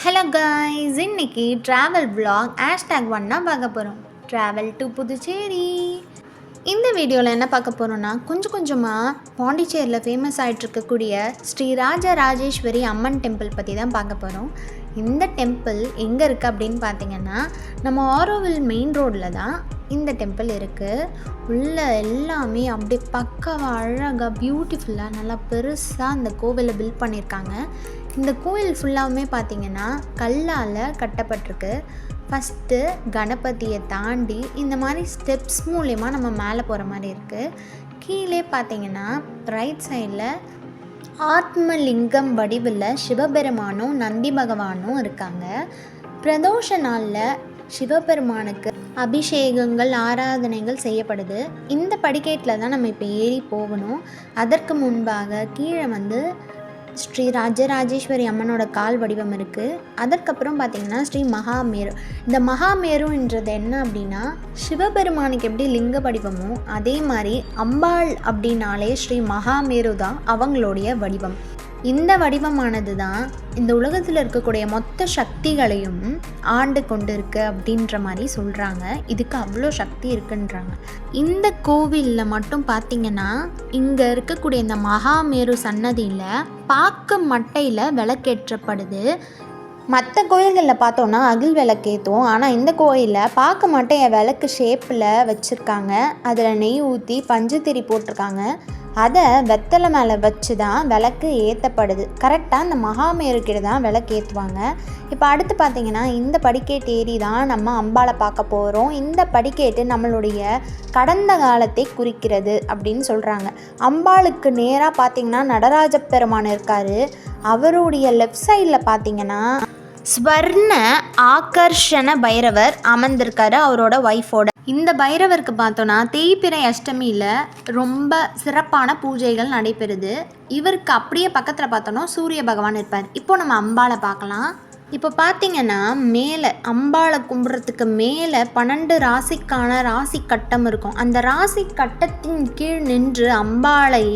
Hello guys, இன்னைக்கு travel vlog #1 தான் பார்க்க போகிறோம். Travel to Puducherry. இந்த வீடியோவில் என்ன பார்க்க போகிறோன்னா, கொஞ்சமாக பாண்டிச்சேரியில் ஃபேமஸ் ஆகிட்டுருக்கக்கூடிய ஸ்ரீ ராஜராஜேஸ்வரி அம்மன் டெம்பிள் பற்றி தான் பார்க்க போகிறோம். இந்த டெம்பிள் எங்கே இருக்குது அப்படின்னு பார்த்தீங்கன்னா, நம்ம ஆரோவில் மெயின் ரோடில் தான் இந்த டெம்பிள் இருக்குது. உள்ள எல்லாமே அப்படியே பக்காவாக அழகாக பியூட்டிஃபுல்லாக நல்லா பெருசாக அந்த கோவிலை பில்ட் பண்ணியிருக்காங்க. இந்த கோவில் ஃபுல்லாகவுமே பார்த்திங்கன்னா கல்லால் கட்டப்பட்டிருக்கு. ஃபஸ்ட்டு கணபதியை தாண்டி இந்த மாதிரி ஸ்டெப்ஸ் மூலயமா நம்ம மேலே போகிற மாதிரி இருக்குது. கீழே பார்த்திங்கன்னா ரைட் சைடில் ஆத்மலிங்கம் வடிவில் சிவபெருமானும் நந்தி பகவானும் இருக்காங்க. பிரதோஷ நாளில் சிவபெருமானுக்கு அபிஷேகங்கள் ஆராதனைகள் செய்யப்படுது. இந்த படிக்கேட்டில் தான் நம்ம இப்போ ஏறி போகணும். அதற்கு முன்பாக கீழே ஸ்ரீ ராஜராஜேஸ்வரி அம்மனோட கால் வடிவம் இருக்குது. அதற்கப்புறம் பார்த்திங்கன்னா ஸ்ரீ மகாமேரு. இந்த மகாமேருன்றது என்ன அப்படின்னா, சிவபெருமானுக்கு எப்படி லிங்க வடிவமோ அதே மாதிரி அம்பாள் அப்படின்னாலே ஸ்ரீ மகாமேரு தான் அவங்களுடைய வடிவம். இந்த வடிவமானது தான் இந்த உலகத்தில் இருக்கக்கூடிய மொத்த சக்திகளையும் ஆண்டு கொண்டு இருக்கு அப்படின்ற மாதிரி சொல்கிறாங்க. இதுக்கு அவ்வளோ சக்தி இருக்குன்றாங்க. இந்த கோவிலில் மட்டும் பார்த்திங்கன்னா, இங்கே இருக்கக்கூடிய இந்த மகாமேரு சன்னதியில் பாக்கு மட்டையில் விளக்கேற்றப்படுது. மற்ற கோயில்களில் பார்த்தோன்னா அகில் விளக்கேற்றுவோம். ஆனால் இந்த கோயிலில் பாக்கு மட்டையை விளக்கு ஷேப்பில் வச்சுருக்காங்க. அதில் நெய் ஊற்றி பஞ்சுத்திரி போட்டிருக்காங்க. அதை வெத்தலை மேலே வச்சு தான் விளக்கு ஏற்றப்படுது. கரெக்டாக அந்த மகாமேருக்கிட்ட தான் விளக்கு ஏற்றுவாங்க. இப்போ அடுத்து பார்த்திங்கன்னா, இந்த படிக்கேட்டு ஏறி தான் நம்ம அம்பாளை பார்க்க போகிறோம். இந்த படிக்கேட்டு நம்மளுடைய கடந்த காலத்தை குறிக்கிறது அப்படின்னு சொல்கிறாங்க. அம்பாளுக்கு நேராக பார்த்திங்கன்னா நடராஜ பெருமான் இருக்கார். அவருடைய லெஃப்ட் சைடில் பார்த்திங்கன்னா ஸ்வர்ண ஆகர்ஷண பைரவர் அமர்ந்திருக்காரு அவரோட ஒய்ஃபோட. இந்த பைரவருக்கு பார்த்தோன்னா தேய்பிறை அஷ்டமியில் ரொம்ப சிறப்பான பூஜைகள் நடைபெறுது. இவருக்கு அப்படியே பக்கத்தில் பார்த்தோன்னா சூரிய பகவான் இருப்பார். இப்போ நம்ம அம்பாளை பார்க்கலாம். இப்போ பார்த்திங்கன்னா மேலே அம்பாளை கும்பிட்றதுக்கு மேலே 12 ராசிக்கான ராசி கட்டம் இருக்கும். அந்த ராசி கட்டத்தின் கீழ் நின்று அம்பாளை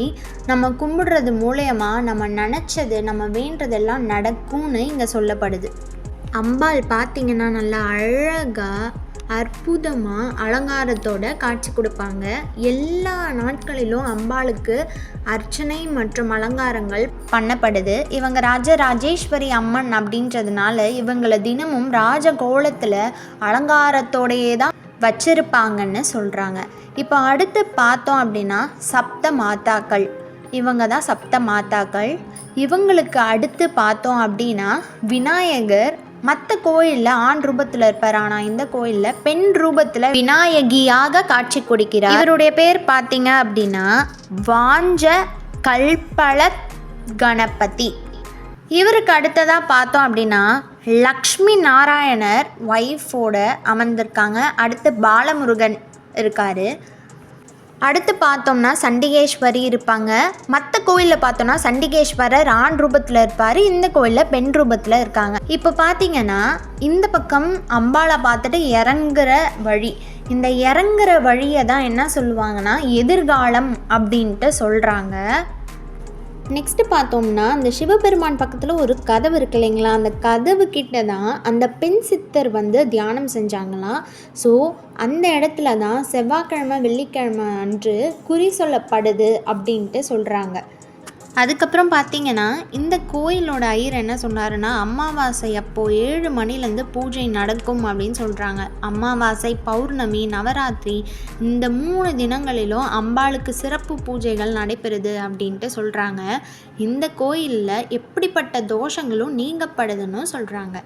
நம்ம கும்பிடுறது மூலயமா நம்ம நினச்சது நம்ம வேண்டதெல்லாம் நடக்கும்னு இங்கே சொல்லப்படுது. அம்பாள் பார்த்திங்கன்னா நல்லா அழகாக அற்புதமாக அலங்காரத்தோட காட்சி கொடுப்பாங்க. எல்லா நாட்களிலும் அம்பாளுக்கு அர்ச்சனை மற்றும் அலங்காரங்கள் பண்ணப்படுது. இவங்க ராஜராஜேஸ்வரி அம்மன் அப்படின்றதுனால இவங்களை தினமும் ராஜகோலத்தில் அலங்காரத்தோடையே தான் வச்சிருப்பாங்கன்னு சொல்கிறாங்க. இப்போ அடுத்து பார்த்தோம் அப்படின்னா சப்த மாதாக்கள். இவங்க தான் சப்த மாதாக்கள். இவங்களுக்கு அடுத்து பார்த்தோம் அப்படின்னா விநாயகர். மற்ற கோயிலில் ஆண் ரூபத்தில் இருப்பார். ஆனால் இந்த கோயிலில் பெண் ரூபத்தில் விநாயகியாக காட்சி கொடுக்கிறார். இவருடைய பேர் பார்த்தீங்க அப்படின்னா வாஞ்ச கல்பல கணபதி. இவருக்கு அடுத்ததாக பார்த்தோம் அப்படின்னா லக்ஷ்மி நாராயணர் ஒய்ஃபோட அமர்ந்திருக்காங்க. அடுத்து பாலமுருகன் இருக்கார். அடுத்து பார்த்தோம்னா சண்டிகேஸ்வரி இருப்பாங்க. மற்ற கோயிலில் பார்த்தோம்னா சண்டிகேஸ்வரர் ஆண் ரூபத்தில் இருப்பார். இந்த கோயிலில் பெண் ரூபத்தில் இருக்காங்க. இப்போ பார்த்தீங்கன்னா இந்த பக்கம் அம்பாளை பார்த்துட்டு இறங்குற வழி. இந்த இறங்குற வழியை தான் என்ன சொல்லுவாங்கன்னா எதிர்காலம் அப்படின்ட்டு சொல்கிறாங்க. நெக்ஸ்ட்டு பார்த்தோம்னா அந்த சிவபெருமான் பக்கத்தில் ஒரு கதவு இருக்கு இல்லைங்களா, அந்த கதவு கிட்ட தான் அந்த பெண் சித்தர் தியானம் செஞ்சாங்களாம். ஸோ அந்த இடத்துல தான் செவ்வாய்க்கிழமை வெள்ளிக்கிழமை அன்று குறி சொல்லப்படுது அப்படின்ட்டு சொல்கிறாங்க. அதுக்கப்புறம் பார்த்திங்கன்னா இந்த கோயிலோட ஐயர் என்ன சொன்னாருன்னா, அமாவாசை அப்போது 7 மணிலேருந்து பூஜை நடக்கும் அப்படின்னு சொல்கிறாங்க. அமாவாசை, பௌர்ணமி, நவராத்திரி இந்த 3 தினங்களிலும் அம்பாளுக்கு சிறப்பு பூஜைகள் நடைபெறுது அப்படின்ட்டு சொல்கிறாங்க. இந்த கோயிலில் எப்படிப்பட்ட தோஷங்களும் நீங்கப்படுதுன்னு சொல்கிறாங்க.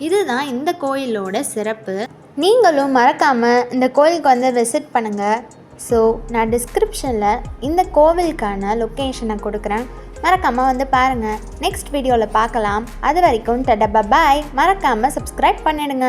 இதுதான் இந்த கோயிலோட சிறப்பு. நீங்களும் மறக்காமல் இந்த கோயிலுக்கு விசிட் பண்ணுங்கள். ஸோ நான் டிஸ்கிரிப்ஷனில் இந்த கோவிலுக்கான லொக்கேஷனை கொடுக்குறேன். மறக்காமல் பாருங்கள். நெக்ஸ்ட் வீடியோவில் பார்க்கலாம். அது வரைக்கும் டடா பாய். மறக்காமல் சப்ஸ்கிரைப் பண்ணிடுங்க.